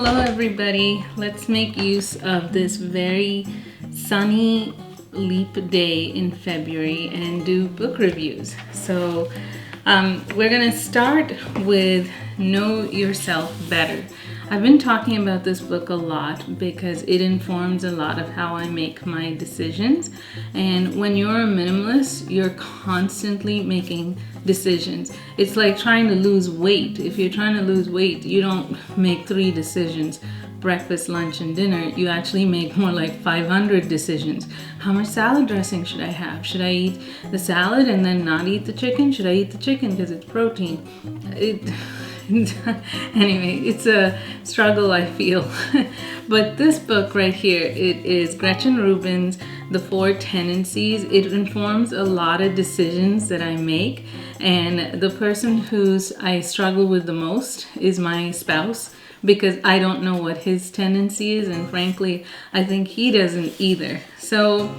Hello everybody. Let's make use of this very sunny leap day in February and do book reviews. So we're going to start with Know Yourself Better. I've been talking about this book a lot because it informs a lot of how I make my decisions. And when you're a minimalist, you're constantly making decisions. It's like trying to lose weight. If you're trying to lose weight, you don't make 3 decisions, breakfast, lunch, and dinner. You actually make more like 500 decisions. How much salad dressing should I have? Should I eat the salad and then not eat the chicken? Should I eat the chicken because it's protein? Anyway, it's a struggle, I feel. But this book right here, it is Gretchen Rubin's The Four Tendencies. It informs a lot of decisions that I make, and the person I struggle with the most is my spouse, because I don't know what his tendency is, and frankly, I think he doesn't either. So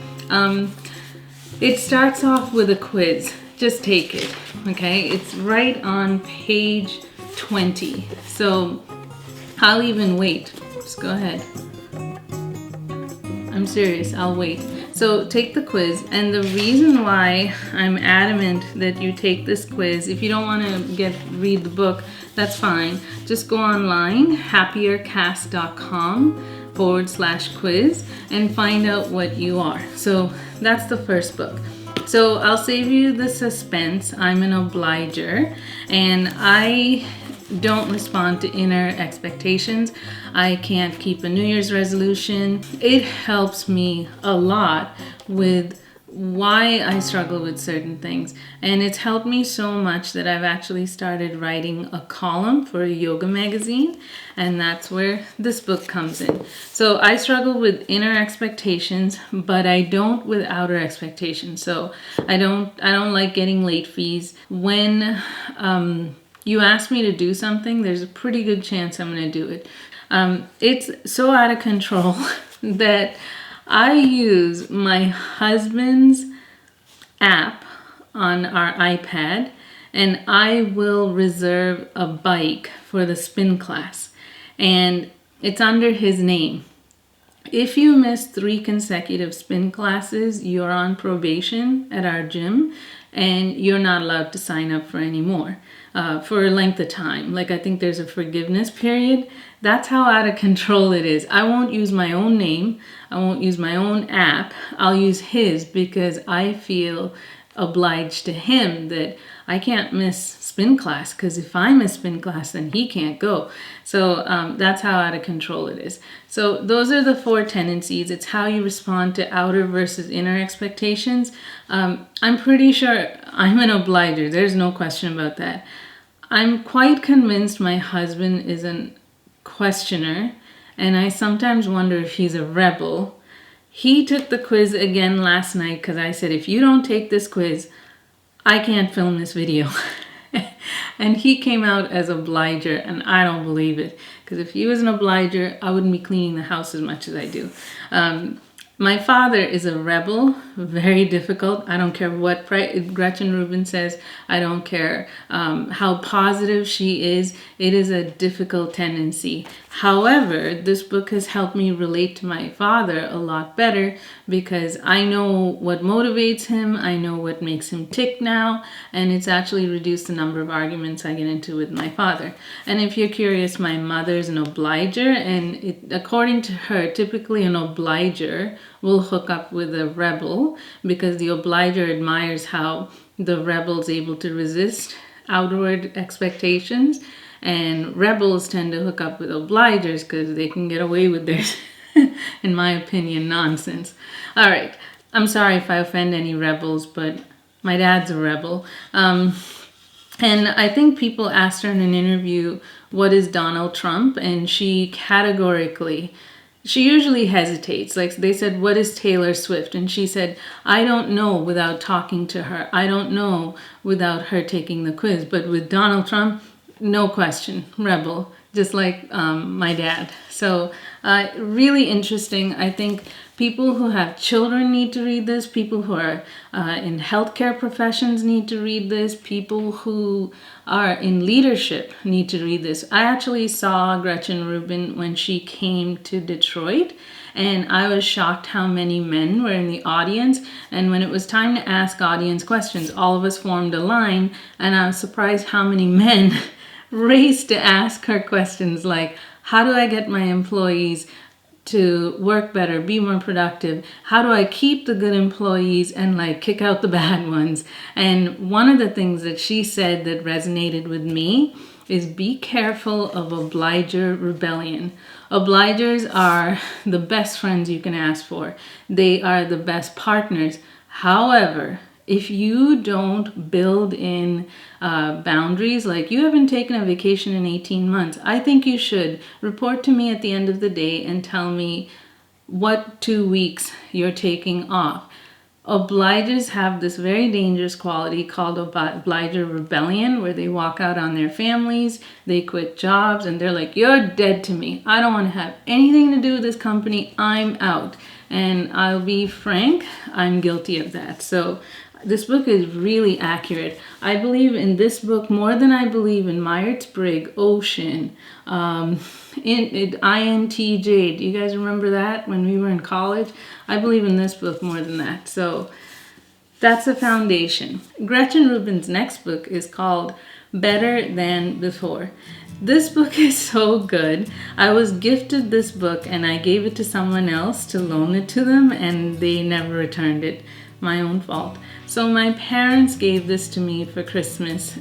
it starts off with a quiz. Just take it, okay? It's right on page 20. So I'll even wait. Just go ahead. I'm serious, I'll wait. So take the quiz, and the reason why I'm adamant that you take this quiz, if you don't want to read the book, that's fine. Just go online, happiercast.com/quiz, and find out what you are. So that's the first book. So I'll save you the suspense. I'm an obliger, and I don't respond to inner expectations. I can't keep a New Year's resolution. It helps me a lot with why I struggle with certain things. And it's helped me so much that I've actually started writing a column for a yoga magazine, and that's where this book comes in. So I struggle with inner expectations, but I don't with outer expectations. So I don't like getting late fees. When you ask me to do something, there's a pretty good chance I'm going to do it. It's so out of control that I use my husband's app on our iPad, and I will reserve a bike for the spin class, and it's under his name. If you miss 3 consecutive spin classes, you're on probation at our gym, and you're not allowed to sign up for any more for a length of time. Like, I think there's a forgiveness period. That's how out of control it is. I won't use my own name. I won't use my own app. I'll use his because I feel obliged to him that I can't miss spin class, because if I miss spin class, then he can't go. So that's how out of control it is. So those are the 4 tendencies. It's how you respond to outer versus inner expectations. I'm pretty sure I'm an obliger. There's no question about that. I'm quite convinced my husband is a questioner, and I sometimes wonder if he's a rebel. He took the quiz again last night because I said, if you don't take this quiz, I can't film this video. And he came out as obliger, and I don't believe it, because if he was an obliger, I wouldn't be cleaning the house as much as I do. My father is a rebel, very difficult. I don't care what Gretchen Rubin says. I don't care how positive she is. It is a difficult tendency. However, this book has helped me relate to my father a lot better, because I know what motivates him. I know what makes him tick now, and it's actually reduced the number of arguments I get into with my father. And if you're curious, my mother's an obliger, and according to her, typically an obliger will hook up with a rebel, because the obliger admires how the rebel's able to resist outward expectations, and rebels tend to hook up with obligers because they can get away with their, in my opinion, nonsense. All right, I'm sorry if I offend any rebels, but my dad's a rebel. And I think people asked her in an interview, what is Donald Trump? And she usually hesitates. Like, they said, what is Taylor Swift? And she said, I don't know without talking to her. I don't know without her taking the quiz. But with Donald Trump, no question, rebel, just like my dad. So really interesting. I think People who have children need to read this. People who are in healthcare professions need to read this. People who are in leadership need to read this. I actually saw Gretchen Rubin when she came to Detroit, and I was shocked how many men were in the audience. And when it was time to ask audience questions, all of us formed a line, and I was surprised how many men raced to ask her questions like, how do I get my employees to work better, be more productive? How do I keep the good employees and like kick out the bad ones? And one of the things that she said that resonated with me is be careful of obliger rebellion. Obligers are the best friends you can ask for. They are the best partners. However, if you don't build in boundaries, like you haven't taken a vacation in 18 months, I think you should report to me at the end of the day and tell me what 2 weeks you're taking off. Obligers have this very dangerous quality called obliger rebellion, where they walk out on their families, they quit jobs, and they're like, you're dead to me. I don't want to have anything to do with this company. I'm out. And I'll be frank, I'm guilty of that. So this book is really accurate. I believe in this book more than I believe in Myers-Briggs, Ocean, INTJ. Do you guys remember that when we were in college? I believe in this book more than that. So that's the foundation. Gretchen Rubin's next book is called Better Than Before. This book is so good. I was gifted this book and I gave it to someone else to loan it to them, and they never returned it. My own fault. So my parents gave this to me for Christmas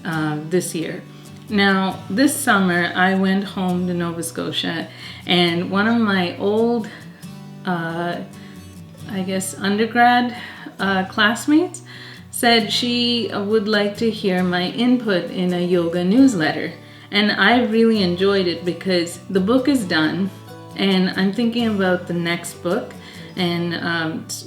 this year. Now, this summer I went home to Nova Scotia, and one of my old, undergrad classmates said she would like to hear my input in a yoga newsletter. And I really enjoyed it because the book is done, and I'm thinking about the next book and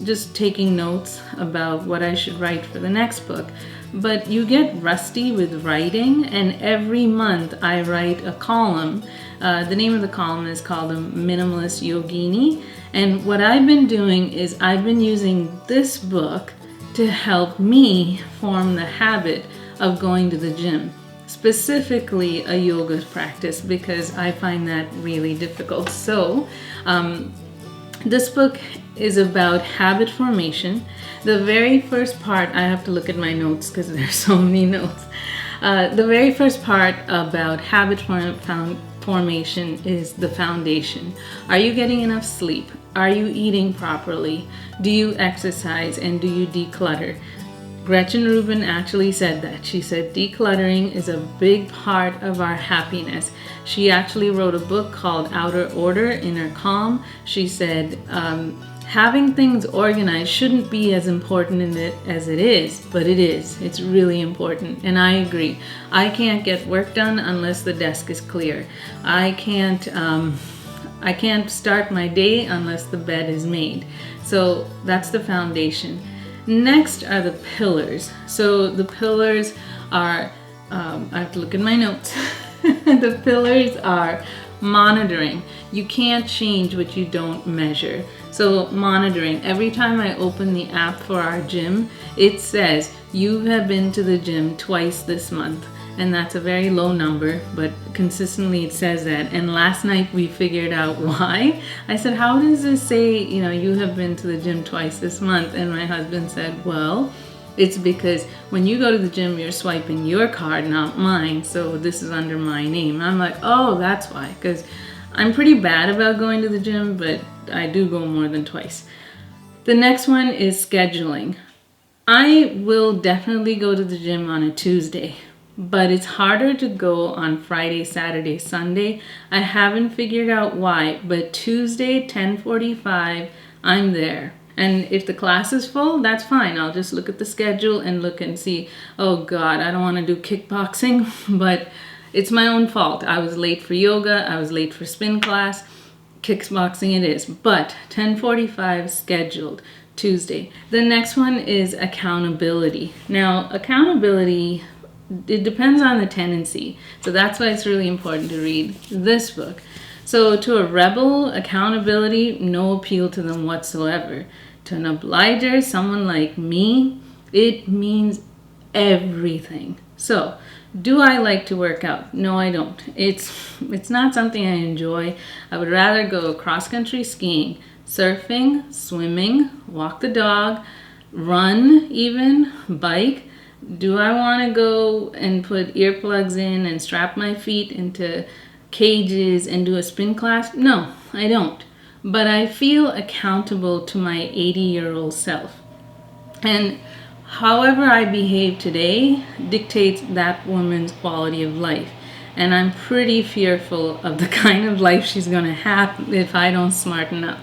just taking notes about what I should write for the next book. But you get rusty with writing, and every month I write a column. The name of the column is called a Minimalist Yogini, and what I've been doing is I've been using this book to help me form the habit of going to the gym, specifically a yoga practice, because I find that really difficult. So this book is about habit formation. The very first part, I have to look at my notes because there's so many notes. The very first part about habit formation is the foundation. Are you getting enough sleep? Are you eating properly? Do you exercise, and do you declutter? Gretchen Rubin actually said that. She said decluttering is a big part of our happiness. She actually wrote a book called Outer Order, Inner Calm. She said having things organized shouldn't be as important as it is, but it is. It's really important, and I agree. I can't get work done unless the desk is clear. I can't start my day unless the bed is made. So that's the foundation. Next are the pillars. So the pillars are, I have to look at my notes. The pillars are monitoring. You can't change what you don't measure. So monitoring. Every time I open the app for our gym, it says you have been to the gym twice this month. And that's a very low number, but consistently it says that. And last night we figured out why. I said, how does this say, you have been to the gym twice this month? And my husband said, well, it's because when you go to the gym, you're swiping your card, not mine. So this is under my name. I'm like, oh, that's why. Because I'm pretty bad about going to the gym, but I do go more than twice. The next one is scheduling. I will definitely go to the gym on a Tuesday, but it's harder to go on Friday, Saturday, Sunday. I haven't figured out why, but Tuesday, 10:45, I'm there. And if the class is full, that's fine. I'll just look at the schedule and look and see, oh God, I don't want to do kickboxing, but it's my own fault. I was late for yoga. I was late for spin class. Kickboxing it is, but 10:45 scheduled. Tuesday. The next one is accountability. Now, accountability, it depends on the tendency. So that's why it's really important to read this book. So to a rebel, accountability, no appeal to them whatsoever. To an obliger, someone like me, it means everything. So, do I like to work out? No, I don't. It's not something I enjoy. I would rather go cross-country skiing, surfing, swimming, walk the dog, run even, bike. Do I want to go and put earplugs in and strap my feet into cages and do a spin class? No, I don't. But I feel accountable to my 80-year-old self. And however I behave today dictates that woman's quality of life. And I'm pretty fearful of the kind of life she's going to have if I don't smarten up.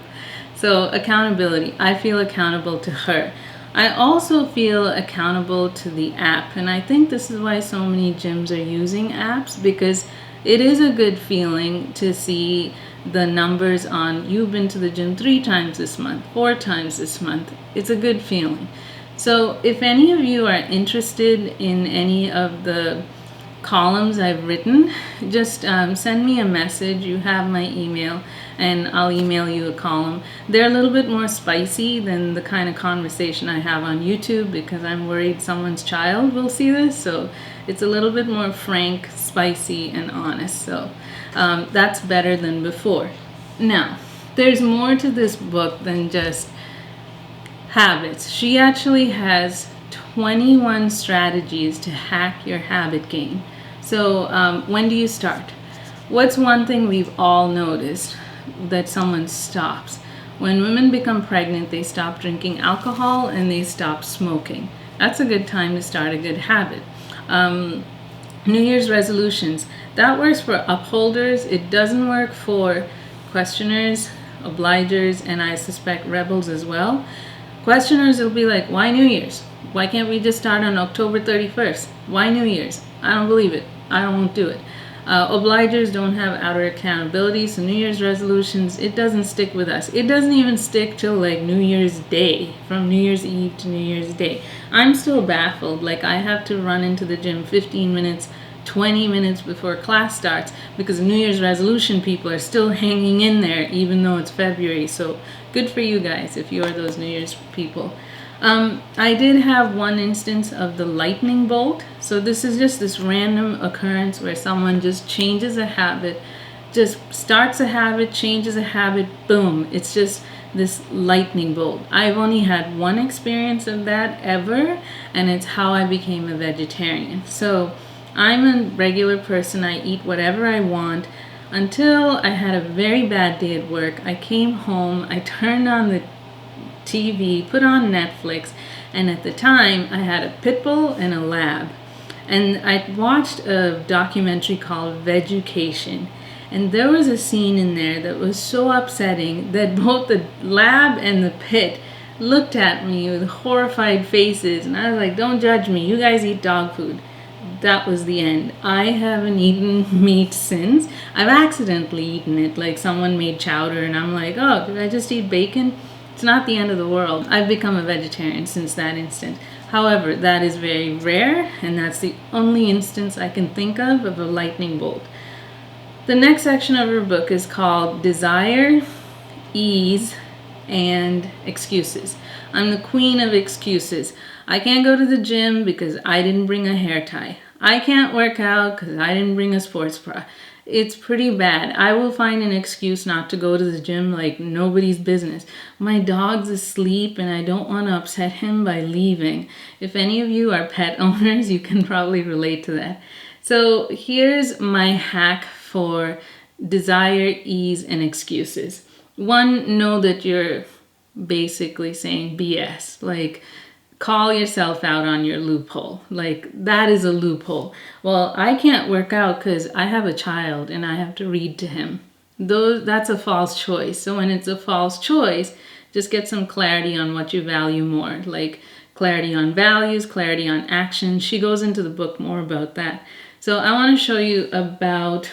So accountability, I feel accountable to her. I also feel accountable to the app. And I think this is why so many gyms are using apps, because it is a good feeling to see the numbers on you've been to the gym 3 times this month, 4 times this month. It's a good feeling. So if any of you are interested in any of the columns I've written, just send me a message. You have my email, and I'll email you a column. They're a little bit more spicy than the kind of conversation I have on YouTube, because I'm worried someone's child will see this. So it's a little bit more frank, spicy, and honest. So that's better than before. Now, there's more to this book than just habits. She actually has 21 strategies to hack your habit game. So when do you start? What's one thing we've all noticed that someone stops? When women become pregnant, they stop drinking alcohol and they stop smoking. That's a good time to start a good habit. New Year's resolutions. That works for upholders. It doesn't work for questioners, obligers, and I suspect rebels as well. Questioners will be like, why New Year's? Why can't we just start on October 31st? Why New Year's? I don't believe it. I won't do it. Obligers don't have outer accountability, so New Year's resolutions, it doesn't stick with us. It doesn't even stick till like New Year's Day, from New Year's Eve to New Year's Day. I'm still baffled. Like, I have to run into the gym 15 minutes, 20 minutes before class starts, because New Year's resolution people are still hanging in there even though it's February. So good for you guys if you are those New Year's people. I did have one instance of the lightning bolt. So this is just this random occurrence where someone just changes a habit, just starts a habit, changes a habit, boom. It's just this lightning bolt. I've only had one experience of that ever, and it's how I became a vegetarian. So I'm a regular person. I eat whatever I want until I had a very bad day at work. I came home, I turned on the TV, put on Netflix, and at the time I had a pit bull and a lab. And I watched a documentary called Vegucation, and there was a scene in there that was so upsetting that both the lab and the pit looked at me with horrified faces, and I was like, don't judge me, you guys eat dog food. That was the end. I haven't eaten meat since. I've accidentally eaten it, like someone made chowder and I'm like, oh, did I just eat bacon? It's not the end of the world. I've become a vegetarian since that instant. However, that is very rare, and that's the only instance I can think of a lightning bolt. The next section of her book is called Desire, Ease, and Excuses. I'm the queen of excuses. I can't go to the gym because I didn't bring a hair tie. I can't work out because I didn't bring a sports bra. It's pretty bad. I will find an excuse not to go to the gym like nobody's business. My dog's asleep and I don't want to upset him by leaving. If any of you are pet owners, you can probably relate to that. So here's my hack for desire, ease, and excuses. One, know that you're basically saying BS. Like, call yourself out on your loophole. Like, that is a loophole. Well, I can't work out because I have a child and I have to read to him. That's a false choice. So when it's a false choice, just get some clarity on what you value more. Like clarity on values, clarity on action. She goes into the book more about that. So I want to show you about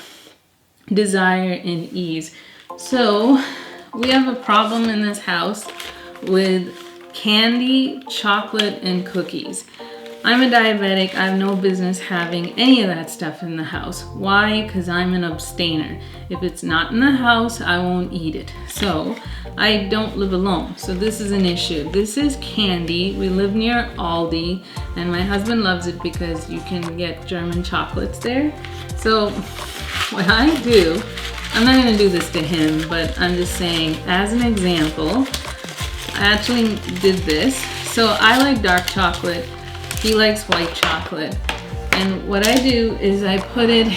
desire and ease. So we have a problem in this house with candy, chocolate, and cookies. I'm a diabetic. I have no business having any of that stuff in the house. Why? Because I'm an abstainer. If it's not in the house, I won't eat it. So I don't live alone. So this is an issue. This is candy. We live near Aldi, and my husband loves it because you can get German chocolates there. So what I do, I'm not going to do this to him, but I'm just saying as an example, I actually did this. So I like dark chocolate. He likes white chocolate. And what I do is I put it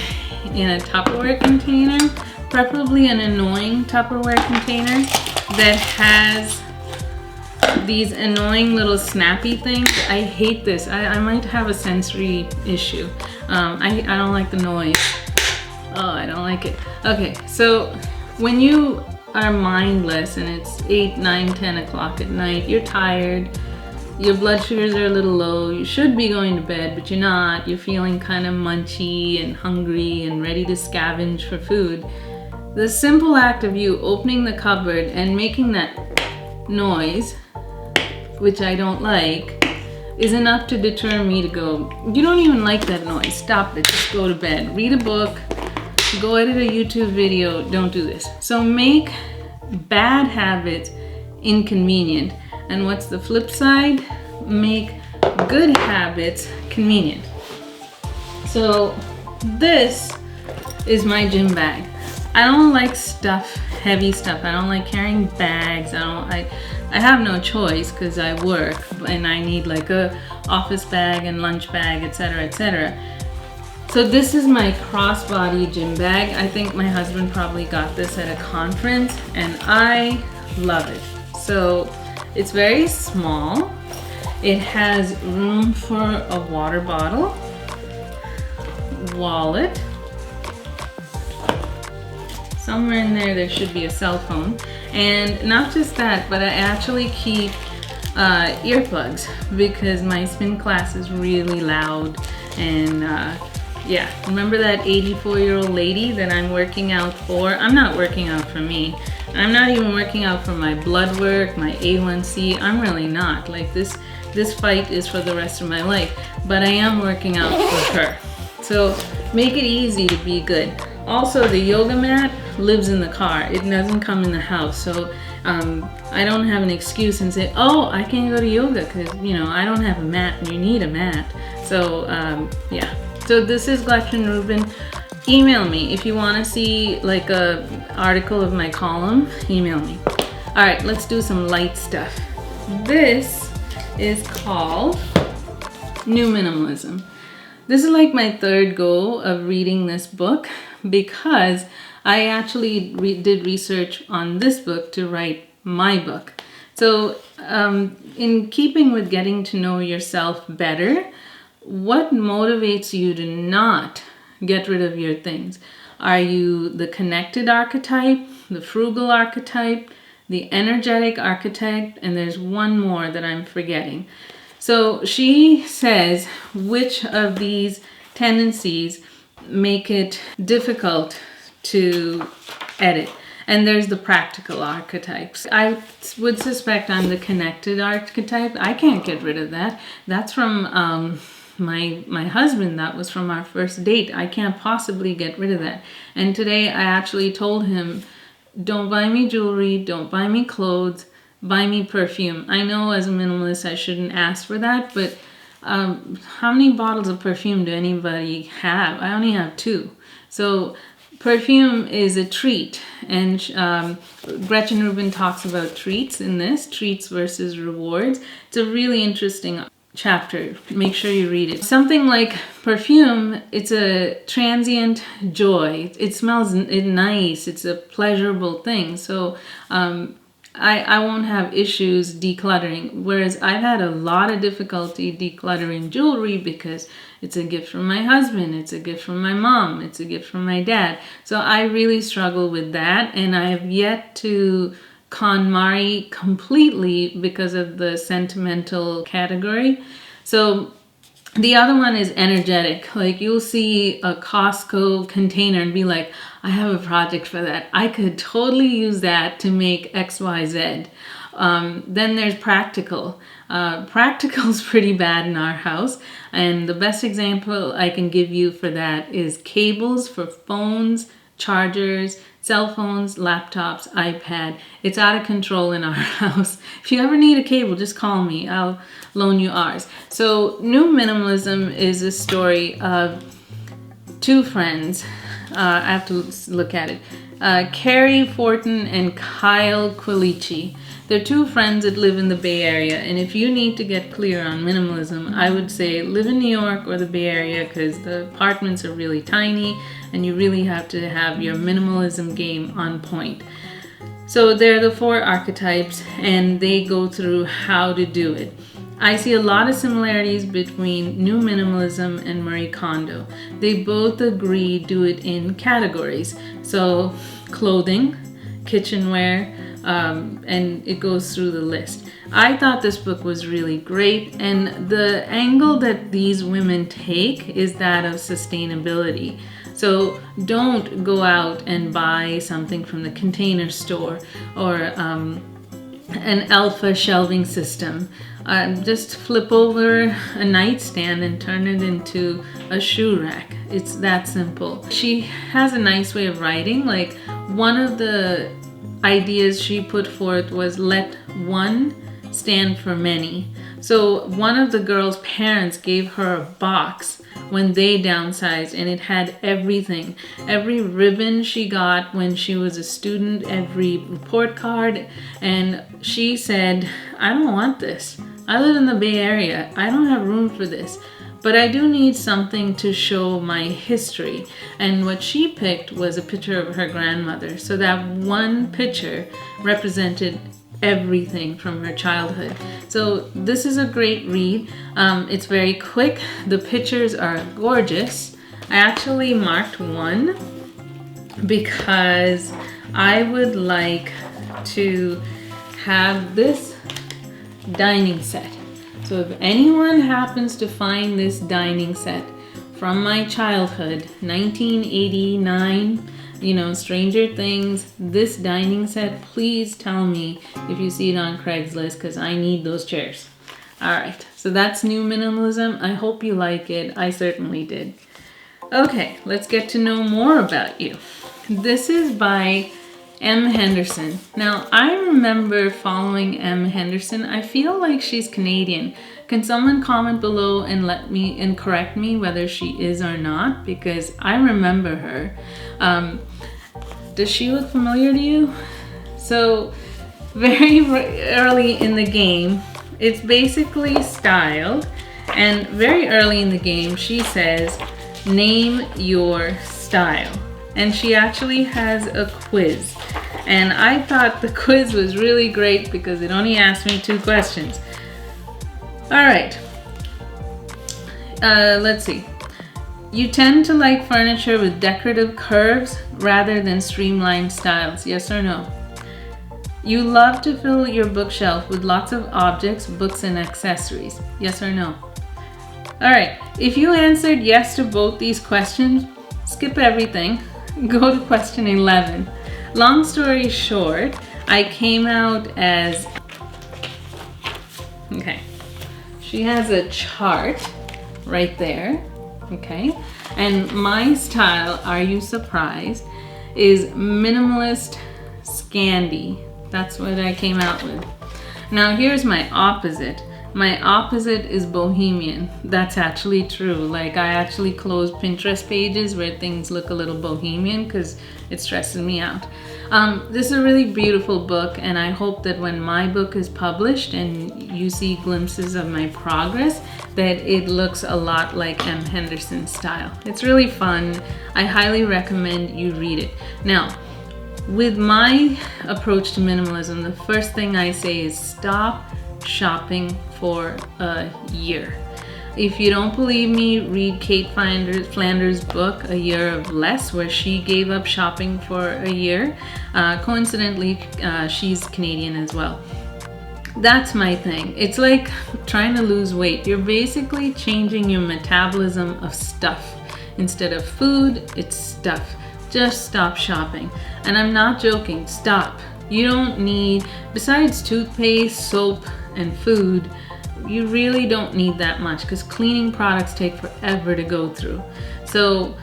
in a Tupperware container, preferably an annoying Tupperware container that has these annoying little snappy things. I hate this. I might have a sensory issue. I don't like the noise. Oh, I don't like it. Okay, so when you are mindless and it's 8, 9, 10 o'clock at night, you're tired, your blood sugars are a little low, you should be going to bed, but you're not, you're feeling kind of munchy and hungry and ready to scavenge for food. The simple act of you opening the cupboard and making that noise, which I don't like, is enough to deter me to go, you don't even like that noise, stop it, just go to bed, read a book, go edit a YouTube video, don't do this. So make bad habits inconvenient. And what's the flip side? Make good habits convenient. So this is my gym bag. I don't like stuff, heavy stuff. I don't like carrying bags. I have no choice because I work and I need like a office bag and lunch bag, etc., etc. So this is my crossbody gym bag. I think my husband probably got this at a conference and I love it. So it's very small. It has room for a water bottle, wallet. Somewhere in there should be a cell phone. And not just that, but I actually keep earplugs because my spin class is really loud. And yeah, remember that 84-year-old lady that I'm working out for? I'm not working out for me. I'm not even working out for my blood work, my A1C. I'm really not. Like this fight is for the rest of my life, but I am working out for her. So make it easy to be good. Also, the yoga mat lives in the car. It doesn't come in the house. So I don't have an excuse and say, oh, I can't go to yoga because, you know, I don't have a mat and you need a mat. So yeah. So this is Gretchen Rubin. Email me if you want to see like a article of my column. Email me. All right, let's do some light stuff. This is called New Minimalism. This is like my third go of reading this book because I actually did research on this book to write my book. So in keeping with getting to know yourself better, what motivates you to not get rid of your things? Are you the connected archetype, the frugal archetype, the energetic archetype, and there's one more that I'm forgetting. So she says which of these tendencies make it difficult to edit. And there's the practical archetypes. I would suspect I'm the connected archetype. I can't get rid of that. That's from my husband. That was from our first date. I can't possibly get rid of that. And today I actually told him, don't buy me jewelry, don't buy me clothes, buy me perfume. I know as a minimalist I shouldn't ask for that, but how many bottles of perfume do anybody have? I only have 2. So perfume is a treat, and Gretchen Rubin talks about treats in this, treats versus rewards. It's a really interesting chapter. Make sure you read it. Something like perfume, it's a transient joy. It smells nice. It's a pleasurable thing. So I won't have issues decluttering. Whereas I've had a lot of difficulty decluttering jewelry because it's a gift from my husband. It's a gift from my mom. It's a gift from my dad. So I really struggle with that. And I have yet to KonMari completely because of the sentimental category. So the other one is energetic. Like you'll see a Costco container and be like, I have a project for that. I could totally use that to make XYZ. Then there's practical. Practical's pretty bad in our house, and the best example I can give you for that is cables for phones, chargers, cell phones, laptops, iPad. It's out of control in our house. If you ever need a cable, just call me. I'll loan you ours. So New Minimalism is a story of two friends. I have to look at it. Carrie Fortin and Kyle Quilici. They're two friends that live in the Bay Area, and if you need to get clear on minimalism, I would say live in New York or the Bay Area, because the apartments are really tiny and you really have to have your minimalism game on point. So they're the four archetypes, and they go through how to do it. I see a lot of similarities between New Minimalism and Marie Kondo. They both agree do it in categories. So clothing, kitchenware, and it goes through the list. I thought this book was really great, and the angle that these women take is that of sustainability. So don't go out and buy something from the Container Store or an alpha shelving system. Just flip over a nightstand and turn it into a shoe rack. It's that simple. She has a nice way of writing. Like, one of the ideas she put forth was let one stand for many. So one of the girl's parents gave her a box when they downsized, and it had everything. Every ribbon she got when she was a student, every report card, and she said, I don't want this. I live in the Bay Area. I don't have room for this. But I do need something to show my history. And what she picked was a picture of her grandmother. So that one picture represented everything from her childhood. So this is a great read. It's very quick. The pictures are gorgeous. I actually marked one because I would like to have this dining set. So if anyone happens to find this dining set from my childhood, 1989, Stranger Things, this dining set, please tell me if you see it on Craigslist, because I need those chairs. All right, so that's New Minimalism. I hope you like it. I certainly did. Okay, let's get to know more about you. This is by M. Henderson. Now, I remember following M. Henderson. I feel like she's Canadian. Can someone comment below and correct me whether she is or not? Because I remember her. Does she look familiar to you? So, very early in the game, it's basically styled. And very early in the game, she says, name your style. And she actually has a quiz. And I thought the quiz was really great because it only asked me 2 questions. All right. Let's see. You tend to like furniture with decorative curves rather than streamlined styles, yes or no? You love to fill your bookshelf with lots of objects, books, and accessories, yes or no? All right. If you answered yes to both these questions, skip everything. Go to question 11. Long story short, I came out as, okay, she has a chart right there, okay, and my style, are you surprised, is minimalist Scandi. That's what I came out with. Now here's my opposite. My opposite is bohemian. That's actually true. Like, I actually close Pinterest pages where things look a little bohemian because it stresses me out. This is a really beautiful book, and I hope that when my book is published and you see glimpses of my progress, that it looks a lot like M. Henderson's style. It's really fun. I highly recommend you read it. Now, with my approach to minimalism, the first thing I say is stop shopping for a year. If you don't believe me, read Kate Flanders' book, A Year of Less, where she gave up shopping for a year. Coincidentally, she's Canadian as well. That's my thing. It's like trying to lose weight. You're basically changing your metabolism of stuff. Instead of food, it's stuff. Just stop shopping. And I'm not joking, stop. You don't need, besides toothpaste, soap, and food, you really don't need that much because cleaning products take forever to go through. So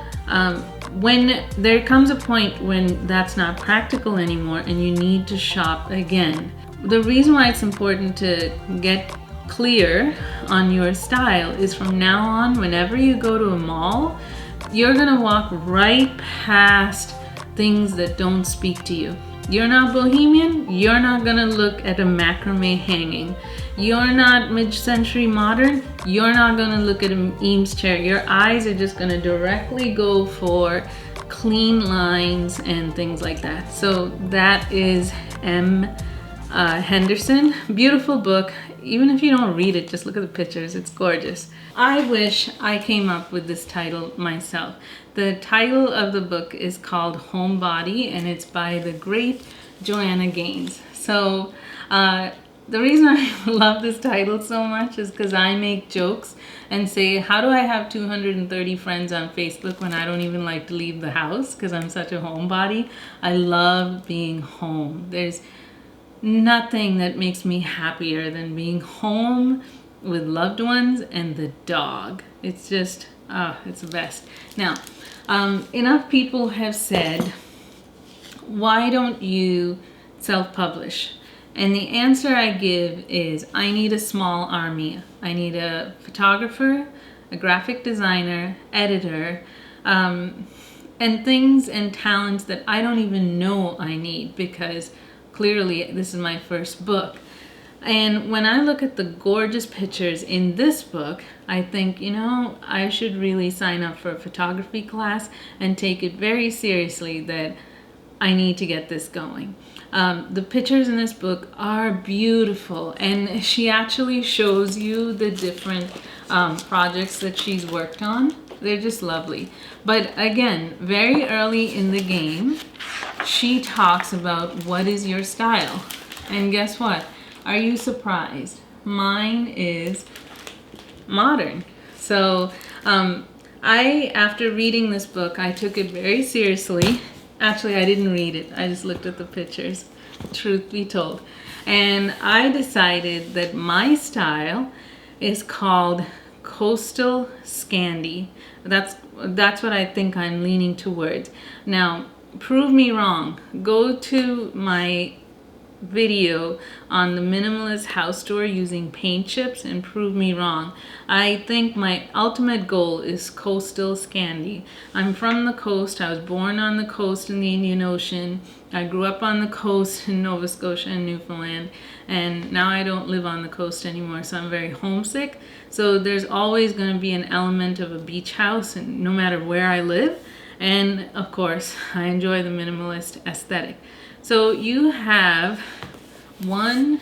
when there comes a point when that's not practical anymore and you need to shop again, the reason why it's important to get clear on your style is from now on, whenever you go to a mall, you're gonna walk right past things that don't speak to you. You're not bohemian, you're not gonna look at a macrame hanging. You're not mid-century modern, you're not gonna look at an Eames chair. Your eyes are just gonna directly go for clean lines and things like that. So that is M. Henderson. Beautiful book. Even if you don't read it, just look at the pictures. It's gorgeous. I wish I came up with this title myself. The title of the book is called Home Body, and it's by the great Joanna Gaines. So the reason I love this title so much is because I make jokes and say, how do I have 230 friends on Facebook when I don't even like to leave the house because I'm such a homebody? I love being home. There's nothing that makes me happier than being home with loved ones and the dog. It's just, it's the best. Now, enough people have said, why don't you self-publish? And the answer I give is, I need a small army. I need a photographer, a graphic designer, editor, and things and talents that I don't even know I need, because clearly this is my first book. And when I look at the gorgeous pictures in this book, I think, you know, I should really sign up for a photography class and take it very seriously that I need to get this going. The pictures in this book are beautiful, and she actually shows you the different projects that she's worked on. They're just lovely. But again, very early in the game, she talks about what is your style. And guess what? Are you surprised? Mine is modern. So after reading this book, I took it very seriously. Actually, I didn't read it. I just looked at the pictures, truth be told. And I decided that my style is called Coastal Scandi. That's what I think I'm leaning towards. Now, prove me wrong. Go to my video on the minimalist house tour using paint chips and prove me wrong. I think my ultimate goal is Coastal Scandi. I'm from the coast. I was born on the coast in the Indian Ocean. I grew up on the coast in Nova Scotia and Newfoundland, and now I don't live on the coast anymore, so I'm very homesick. So there's always going to be an element of a beach house, and no matter where I live. And of course, I enjoy the minimalist aesthetic. So you have 1,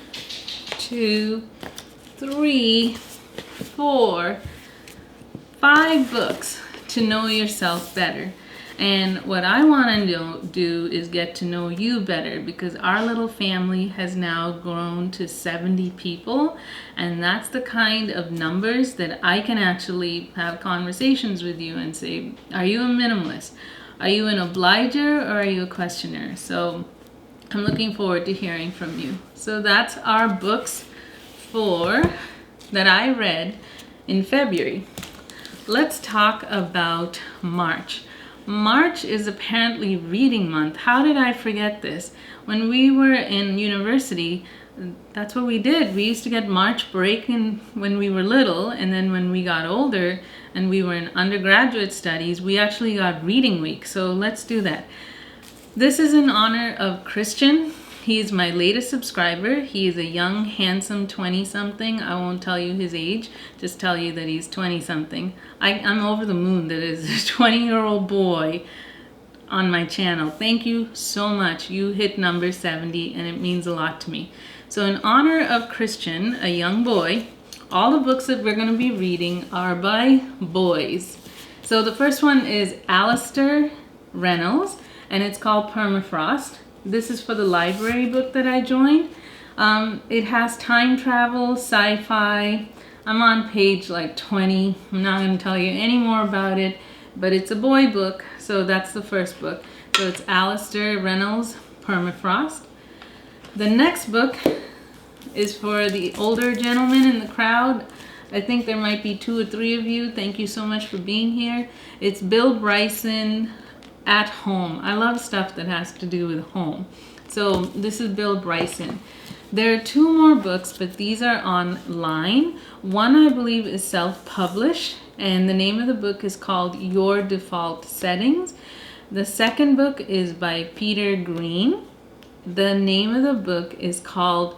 2, 3, 4, 5 books to know yourself better. And what I want to do is get to know you better, because our little family has now grown to 70 people, and that's the kind of numbers that I can actually have conversations with you and say, are you a minimalist? Are you an obliger, or are you a questioner? So I'm looking forward to hearing from you. So that's our books that I read in February. Let's talk about March. March is apparently reading month. How did I forget this? When we were in university, that's what we did. We used to get March break when we were little, and then when we got older and we were in undergraduate studies, we actually got reading week. So let's do that. This is in honor of Christian. He's my latest subscriber. He is a young, handsome 20-something. I won't tell you his age, just tell you that he's 20-something. I'm over the moon that is a 20-year-old boy on my channel. Thank you so much. You hit number 70, and it means a lot to me. So in honor of Christian, a young boy, all the books that we're going to be reading are by boys. So the first one is Alastair Reynolds, and it's called Permafrost. This is for the library book that I joined. It has time travel, sci-fi. I'm on page like 20. I'm not going to tell you any more about it, but it's a boy book, so that's the first book. So it's Alastair Reynolds, Permafrost. The next book is for the older gentlemen in the crowd. I think there might be 2 or 3 of you. Thank you so much for being here. It's Bill Bryson at Home. I love stuff that has to do with home. So this is Bill Bryson. There are 2 more books, but these are online. One, I believe, is self-published, and the name of the book is called Your Default Settings. The second book is by Peter Green. The name of the book is called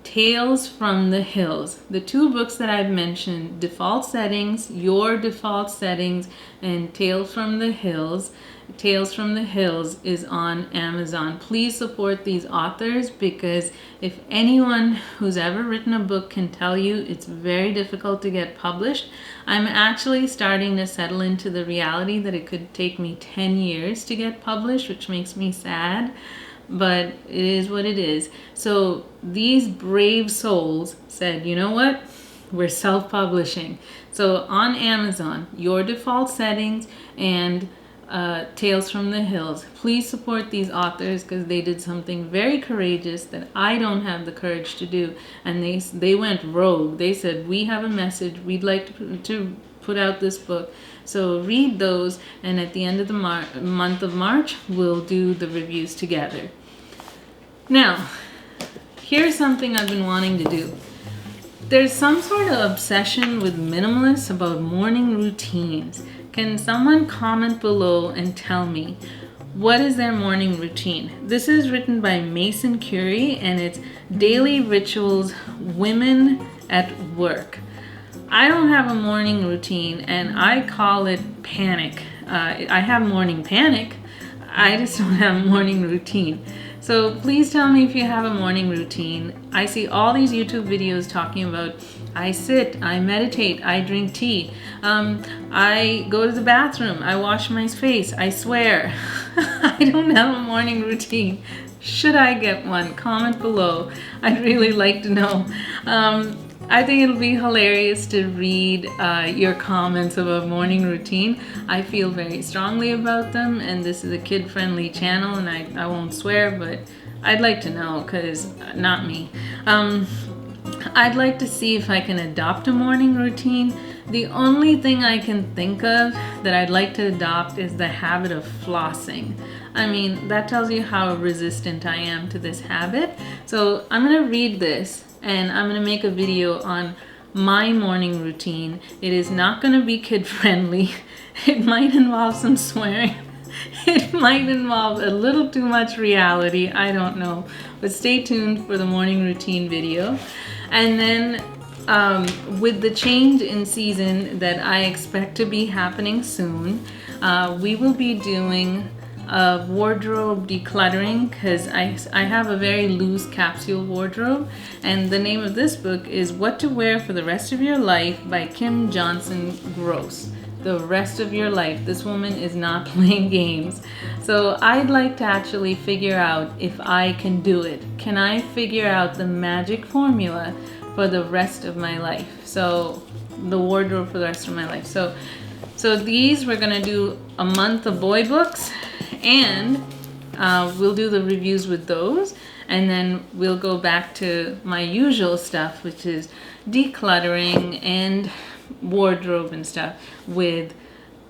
Tales from the Hills. The 2 books that I've mentioned, Default Settings, Your Default Settings, and Tales from the Hills. Tales from the Hills is on Amazon. Please support these authors, because if anyone who's ever written a book can tell you it's very difficult to get published, I'm actually starting to settle into the reality that it could take me 10 years to get published, which makes me sad. But it is what it is. So these brave souls said, you know what? We're self-publishing. So on Amazon, Your Default Settings and Tales from the Hills. Please support these authors, because they did something very courageous that I don't have the courage to do. And they went rogue. They said, we have a message. We'd like to put out this book. So read those, and at the end of the month of March, we'll do the reviews together. Now, here's something I've been wanting to do. There's some sort of obsession with minimalists about morning routines. Can someone comment below and tell me, what is their morning routine? This is written by Mason Currey, and it's Daily Rituals, Women at Work. I don't have a morning routine, and I call it panic. I have morning panic. I just don't have a morning routine. So please tell me if you have a morning routine. I see all these YouTube videos talking about, I sit, I meditate, I drink tea, I go to the bathroom, I wash my face, I swear. I don't have a morning routine. Should I get one? Comment below. I'd really like to know. I think it'll be hilarious to read your comments about morning routine. I feel very strongly about them, and this is a kid-friendly channel, and I won't swear, but I'd like to know, because not me. I'd like to see if I can adopt a morning routine. The only thing I can think of that I'd like to adopt is the habit of flossing. I mean, that tells you how resistant I am to this habit. So I'm gonna read this, and I'm gonna make a video on my morning routine. It is not gonna be kid-friendly. It might involve some swearing. It might involve a little too much reality, I don't know. But stay tuned for the morning routine video. And then with the change in season that I expect to be happening soon, we will be doing a wardrobe decluttering, because I have a very loose capsule wardrobe, and the name of this book is What to Wear for the Rest of Your Life by Kim Johnson Gross. The rest of your life. This woman is not playing games. So I'd like to actually figure out if I can do it. Can I figure out the magic formula for the rest of my life? So the wardrobe for the rest of my life. So these, we're gonna do a month of boy books, and we'll do the reviews with those, and then we'll go back to my usual stuff, which is decluttering and wardrobe and stuff, with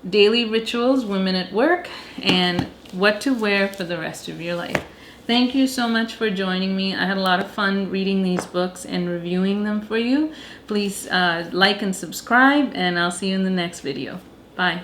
Daily Rituals, Women at Work, and What to Wear for the Rest of Your Life. Thank you so much for joining me. I had a lot of fun reading these books and reviewing them for you. Please like and subscribe, and I'll see you in the next video. Bye.